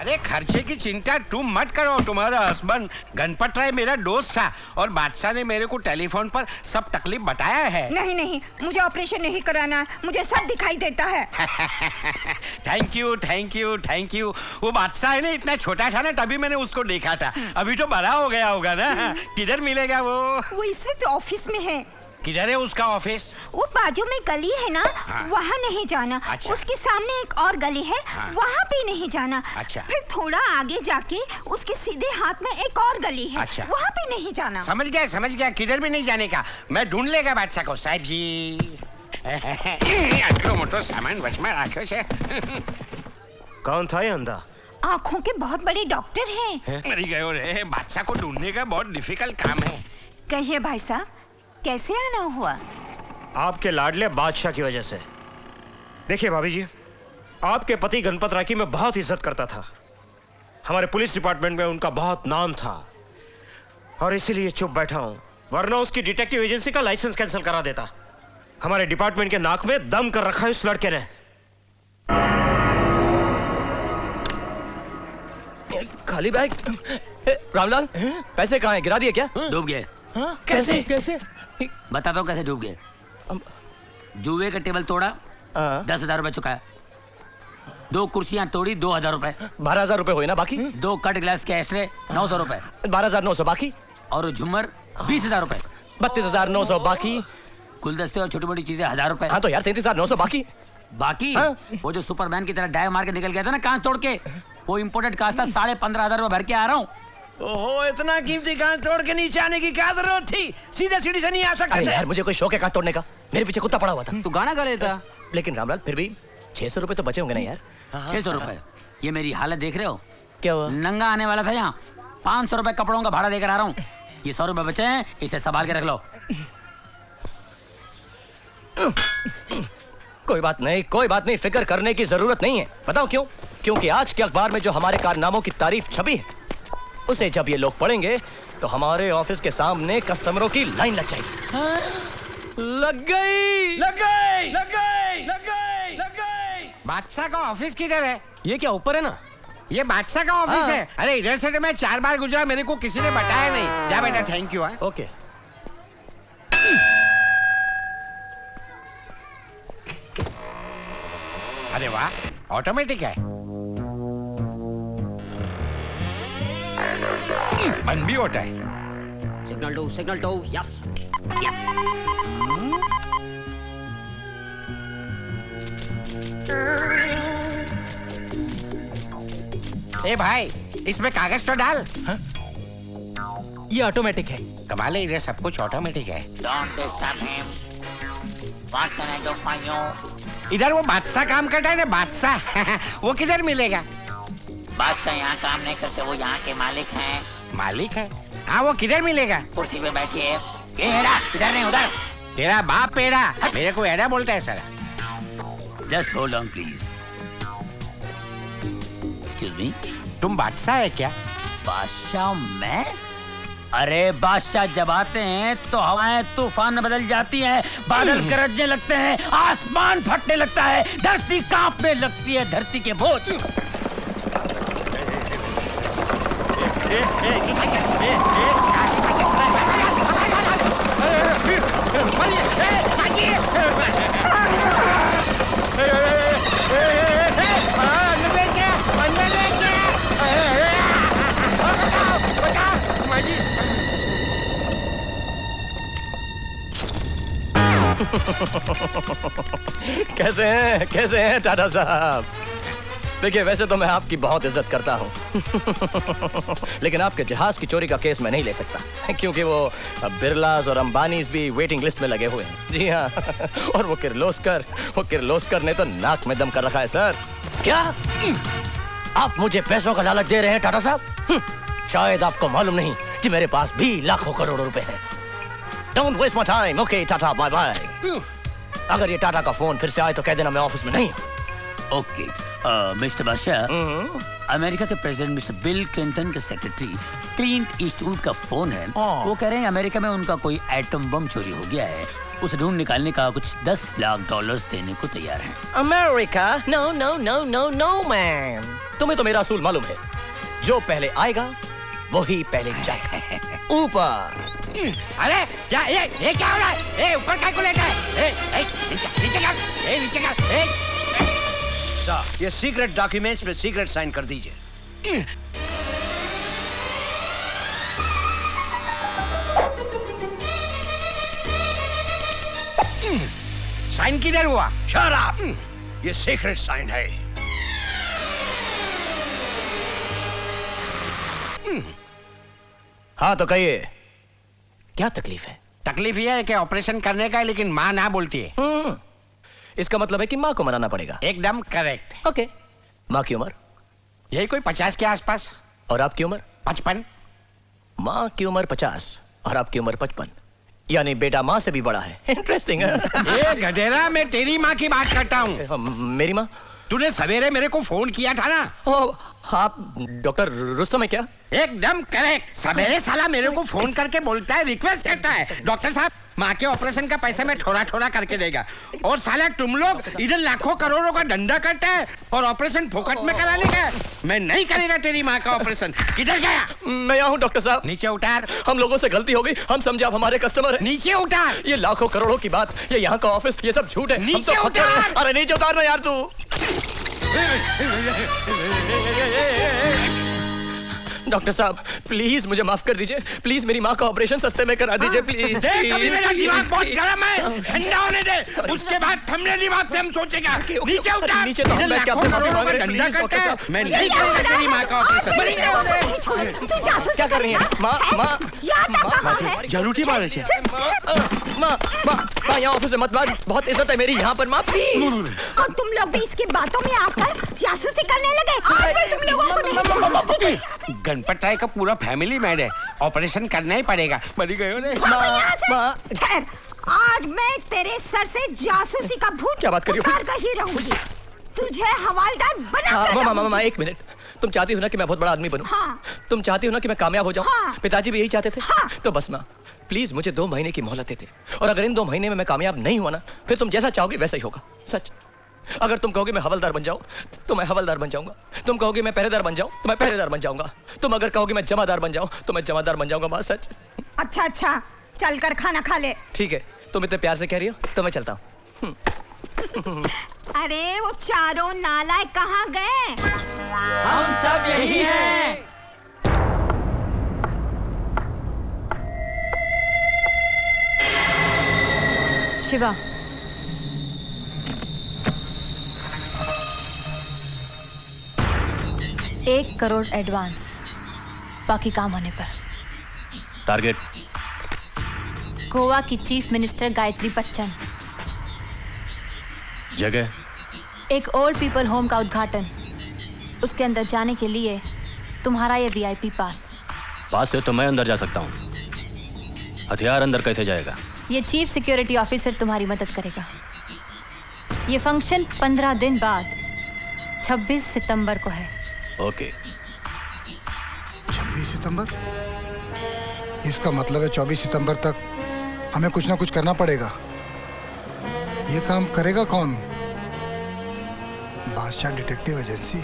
अरे खर्चे की चिंता तुम मत करो, तुम्हारा हस्बैंड गणपत राय मेरा दोस्त था और बादशाह ने मेरे को टेलीफोन पर सब तकलीफ बताया है। नहीं नहीं, मुझे ऑपरेशन नहीं कराना, मुझे सब दिखाई देता है। Thank you thank you thank you. वो बादशाह है ना, इतना छोटा था ना तभी मैंने उसको देखा था, अभी तो बड़ा हो गया होगा ना। किधर मिलेगा वो इस वक्त ऑफिस में है। किधर है उसका ऑफिस? वो बाजू में गली है ना, हाँ। वहाँ नहीं जाना। अच्छा। उसके सामने एक और गली है, हाँ। वहाँ भी नहीं जाना। अच्छा। फिर थोड़ा आगे जाके उसके सीधे हाथ में एक और गली है, अच्छा। वहाँ भी नहीं जाना। समझ गया, किधर भी नहीं जाने का। मैं ढूंढ लेगा बादशाह को। साहब जी आटलो मोटो सामान वच में राख्यो छे। कौन था ये अंधा? आँखों के बहुत बड़े डॉक्टर हैं। मरी गयो रे, बादशाह को ढूंढने का बहुत डिफिकल्ट काम है। कहिए भाई साहब, कैसे आना हुआ? आपके लाडले बादशाह की वजह से। देखिए भाभी जी, आपके पति गणपत राय की मैं बहुत इज्जत करता था। हमारे पुलिस डिपार्टमेंट में उनका बहुत नाम था और इसीलिए चुप बैठा हूं, वरना उसकी डिटेक्टिव एजेंसी का लाइसेंस कैंसिल करा देता। हमारे डिपार्टमेंट के नाक में दम कर रखा है उस लड़के ने। खाली बैग। रामलाल, पैसे कहाँ हैं? गिरा दिए क्या? डूब गए। कैसे कैसे? बता दो कैसे डूब गए। जुए का टेबल तोड़ा, 10,000 रुपए चुकाया। 2 कुर्सियां तोड़ी, 2,000 रुपए। 12,000 रुपए हुए ना बाकी? 2 कट ग्लास के एस्ट्रे, 900 रुपए। 12,900 बाकी? और झुमर 20,000 रुपए। 32,900 बाकी? गुलदस्ते और छोटी मोटी चीजें 1,000 रुपए। हाँ तो यार 33,900 बाकी। बाकी हाँ? वो जो सुपरमैन की तरह डाय मार के निकल गया था ना कांच तोड़ के, वो इम्पोर्टेड कांच था। 15,500 रुपए भर के आ रहा हूँ। ओहो, इतना कीमती कांच तोड़ के नीचे आने की क्या जरूरत थी? सीधे सीढ़ी से नहीं आ सकते अरे थे। यार, मुझे कोई शौक है कांच तोड़ने का? मेरे पीछे कुत्ता पड़ा हुआ था। तू गाना गा लेता। लेकिन रामलाल, फिर भी 600 रुपए तो बचे होंगे ना यार? 600 रुपए? ये मेरी हालत देख रहे हो? क्या हुआ? नंगा आने वाला था यहाँ। 500 रुपए कपड़ों का भाड़ा देकर आ रहा हूँ। ये 100 रुपए बचे हैं, इसे संभाल के रख लो। कोई बात नहीं, फिक्र करने की जरूरत नहीं है। बताओ क्यों? क्योंकि आज के अखबार में जो हमारे कारनामों की तारीफ छपी है, उसे जब ये लोग पढ़ेंगे तो हमारे ऑफिस के सामने कस्टमरों की लाइन लग जाएगी। लग गई, लग गई, लग गई, लग गई, लग गई। बादशाह का ऑफिस किधर है? ये क्या ऊपर है ना? ये बादशाह का ऑफिस है। अरे इधर से तो मैं 4 बार गुजरा, मेरे को किसी ने बताया नहीं। जा बेटा, थैंक यू। ओके। अरे वाह, ऑटोमेटिक है। बंद भी होता है। Signal to, yes. ए भाई, इसमें कागज तो डाल। ये ऑटोमेटिक है। कमाल है, इधर सब कुछ ऑटोमेटिक है। Don't disturb him. What can I do for you? इधर वो बादशाह काम करता है ना, बादशाह। वो किधर मिलेगा? बादशाह यहाँ काम नहीं करते, वो यहाँ के मालिक हैं। मालिक है? हाँ, वो किधर मिलेगा? कुर्सी पे बैठिए। ये हेरा, इधर नहीं उधर। तेरा बाप पेड़ा, मेरे को एड़ा बोलता है साला। Just hold on please. Excuse me, तुम बादशाह है क्या? बादशाह मैं? अरे बादशाह जब आते हैं तो हवाएं तूफान में बदल जाती हैं, बादल गरजने लगते हैं, आसमान फटने लगता है, धरती कांपने लगती है, धरती के बोझ। कैसे हैं टाटा साहब? देखिए, वैसे तो मैं आपकी बहुत इज्जत करता हूँ लेकिन आपके जहाज की चोरी का केस मैं नहीं ले सकता, क्योंकि वो बिरलास और अंबानीज भी वेटिंग लिस्ट में लगे हुए हैं। जी हाँ और वो किर्लोस्कर ने तो नाक में दम कर रखा है सर। क्या आप मुझे पैसों का लालच दे रहे हैं टाटा साहब? शायद आपको मालूम नहीं कि मेरे पास भी लाखों करोड़ों रुपए हैं। Don't waste my time. Okay tata, bye bye. अगर ये टाटा का फोन फिर से आए तो कह देना मैं ऑफिस में नहीं हूँ। ओके मिस्टर बादशाह, अमेरिका के प्रेसिडेंट मिस्टर बिल क्लिंटन के सेक्रेटरी क्लिंट ईस्टवुड का फोन है। वो कह रहे हैं अमेरिका में उनका कोई एटम बम चोरी हो गया है उसे ढूंढ निकालने का कुछ 10 लाख डॉलर्स देने को तैयार हैं। America? No no no no no man. तुम्हें तो मेरा असूल मालूम है, जो पहले आएगा वही पहले जाएगा। ऊपर। अरे क्या ये क्या हो रहा है? ए ऊपर कैलकुलेटर है। ए नीचे कर। ए नीचे कर। ए साहब, ये सीक्रेट डॉक्यूमेंट्स पे सीक्रेट साइन कर दीजिए। साइन किधर हुआ? Shut up! ये सीक्रेट साइन है। हाँ तो कहिए, क्या तकलीफ है? तकलीफ ये है कि ऑपरेशन करने का है, लेकिन माँ ना बोलती है। इसका मतलब है कि माँ को मनाना पड़ेगा। एकदम करेक्ट। ओके। माँ की उम्र? यही कोई 50 के आसपास। और आपकी उम्र? 55। माँ की उम्र 50 और आपकी उम्र 55, यानी बेटा माँ से भी बड़ा है। इंटरेस्टिंग है। ये गधेरा, मैं तेरी माँ की बात करता हूँ। मेरी माँ? तूने सवेरे मेरे को फोन किया था ना? आप डॉक्टर रुस्तम है क्या? एकदम करेक्ट। सवेरे साला मेरे को फोन करके बोलता है, रिक्वेस्ट करता है, डॉक्टर साहब माँ के ऑपरेशन का पैसा मैं थोड़ा थोड़ा करके देगा। और साला तुम लोग इधर लाखों करोड़ों का धंधा करता है और ऑपरेशन फोकट में कराने का। मैं नहीं करेगा तेरी माँ का ऑपरेशन। किधर गया? मैं यहाँ हूँ डॉक्टर साहब। नीचे उतार। हम लोगों से गलती हो गई, हम समझे आप हमारे कस्टमर हैं। नीचे उतार। ये लाखों करोड़ों की बात, ये यहाँ का ऑफिस, ये सब झूठ है। नीचे उतार। अरे नीचे उतार ना यार तू। डॉक्टर साहब प्लीज मुझे माफ कर दीजिए, प्लीज मेरी माँ का ऑपरेशन सस्ते में करा दीजिए प्लीज। देख अभी मेरा दिमाग बहुत गर्म है, ठंडा होने दे, उसके बाद ठंडे दिमाग से हम सोचेगा। नीचे उतार। नीचे तो मैं क्या धंधा करता है, मैं नहीं करूंगा तेरी माँ का ऑपरेशन। क्या कर रही है? माँ माँ जरूरी मारे छे। माँ माँ माँ यहाँ ऑफिस में मत भाग, बहुत इज्जत है मेरी यहाँ पर माँ प्लीज। और तुम लोग भी इसकी बातों में आकर जासूसी करने लगे। आज मैं तुम लोगों को नहीं छोड़ूंगी। गणपत राय का पूरा फैमिली मैड है, ऑपरेशन करना ही पड़ेगा। मरी गए रे। खैर, आज मैं तेरे सर से जासूसी का भूत क्या बात कर रही हो? उतार कर ही रहूंगी। तुझे हवालदार बना माँ एक मिनट, तुम चाहती हो ना कि मैं बहुत बड़ा आदमी बनूं? हाँ। तुम चाहती हो ना कि मैं कामयाब हो जाऊं? हाँ। पिताजी भी यही चाहते थे। हाँ। तो बस माँ प्लीज मुझे 2 महीने की मोहलत देते, और अगर इन 2 महीने में मैं कामयाब नहीं हुआ ना, फिर तुम जैसा चाहोगे वैसा ही होगा। सच। अगर तुम कहोगे मैं हवलदार बन जाऊं तो मैं हवलदार बन जाऊंगा, तुम कहोगे मैं पहरेदार बन जाऊं तो मैं पहरेदार बन जाऊंगा, तुम अगर कहोगे मैं जमादार बन जाऊं तो मैं जमादार बन जाऊंगा। माँ सच। अच्छा अच्छा, चल कर खाना खा ले। ठीक है, तुम इतने प्यार से कह रही हो तो मैं चलता हूँ। अरे वो चारों नालायक कहाँ गए? हम सब यही हैं। शिवा, $1 करोड़ एडवांस, बाकी काम होने पर। टारगेट? गोवा की चीफ मिनिस्टर गायत्री बच्चन। जगह? एक ओल्ड पीपल होम का उद्घाटन। उसके अंदर जाने के लिए तुम्हारा ये VIP पास। पास से तो मैं अंदर जा सकता हूँ, हथियार अंदर कैसे जाएगा? ये चीफ सिक्योरिटी ऑफिसर तुम्हारी मदद करेगा। ये फंक्शन 15 दिन बाद 26 सितंबर को है। ओके। 26 सितंबर? इसका मतलब है 24 सितंबर तक हमें कुछ ना कुछ करना पड़ेगा। ये काम करेगा कौन? बादशाह डिटेक्टिव एजेंसी।